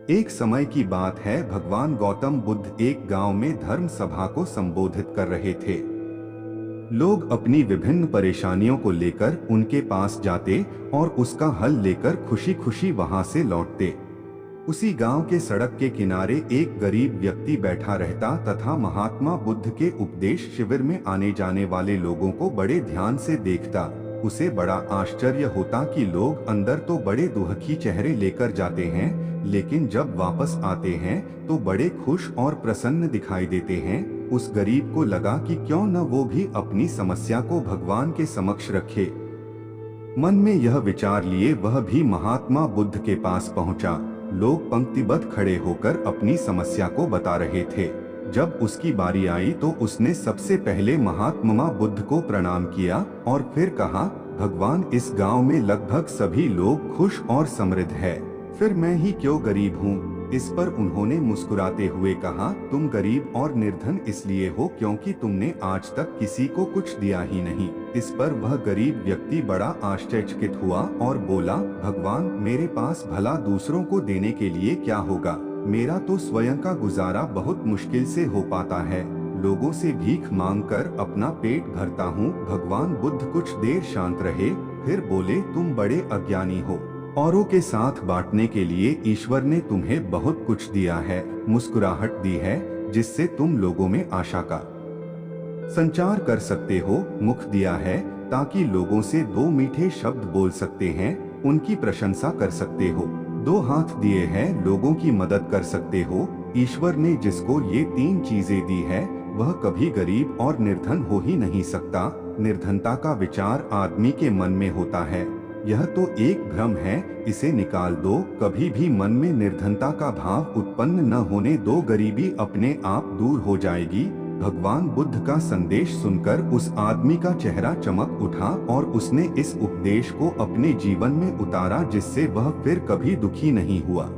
एक समय की बात है, भगवान गौतम बुद्ध एक गांव में धर्म सभा को संबोधित कर रहे थे। लोग अपनी विभिन्न परेशानियों को लेकर उनके पास जाते और उसका हल लेकर खुशी खुशी वहां से लौटते। उसी गांव के सड़क के किनारे एक गरीब व्यक्ति बैठा रहता तथा महात्मा बुद्ध के उपदेश शिविर में आने जाने वाले लोगों को बड़े ध्यान से देखता। उसे बड़ा आश्चर्य होता कि लोग अंदर तो बड़े दुखी चेहरे लेकर जाते हैं, लेकिन जब वापस आते हैं तो बड़े खुश और प्रसन्न दिखाई देते हैं। उस गरीब को लगा कि क्यों न वो भी अपनी समस्या को भगवान के समक्ष रखे। मन में यह विचार लिए वह भी महात्मा बुद्ध के पास पहुंचा। लोग पंक्तिबद्ध खड़े होकर अपनी समस्या को बता रहे थे। जब उसकी बारी आई तो उसने सबसे पहले महात्मा बुद्ध को प्रणाम किया और फिर कहा, भगवान, इस गांव में लगभग सभी लोग खुश और समृद्ध है, फिर मैं ही क्यों गरीब हूँ। इस पर उन्होंने मुस्कुराते हुए कहा, तुम गरीब और निर्धन इसलिए हो क्योंकि तुमने आज तक किसी को कुछ दिया ही नहीं। इस पर वह गरीब व्यक्ति बड़ा आश्चर्यचकित हुआ और बोला, भगवान, मेरे पास भला दूसरों को देने के लिए क्या होगा। मेरा तो स्वयं का गुजारा बहुत मुश्किल से हो पाता है। लोगों से भीख मांगकर अपना पेट भरता हूँ। भगवान बुद्ध कुछ देर शांत रहे, फिर बोले, तुम बड़े अज्ञानी हो। औरों के साथ बांटने के लिए ईश्वर ने तुम्हें बहुत कुछ दिया है, मुस्कुराहट दी है जिससे तुम लोगों में आशा का संचार कर सकते हो, मुख दिया है ताकि लोगों से दो मीठे शब्द बोल सकते हैं, उनकी प्रशंसा कर सकते हो, दो हाथ दिए हैं, लोगों की मदद कर सकते हो। ईश्वर ने जिसको ये तीन चीजें दी है वह कभी गरीब और निर्धन हो ही नहीं सकता। निर्धनता का विचार आदमी के मन में होता है, यह तो एक भ्रम है, इसे निकाल दो। कभी भी मन में निर्धनता का भाव उत्पन्न न होने दो, गरीबी अपने आप दूर हो जाएगी। भगवान बुद्ध का संदेश सुनकर उस आदमी का चेहरा चमक उठा और उसने इस उपदेश को अपने जीवन में उतारा, जिससे वह फिर कभी दुखी नहीं हुआ।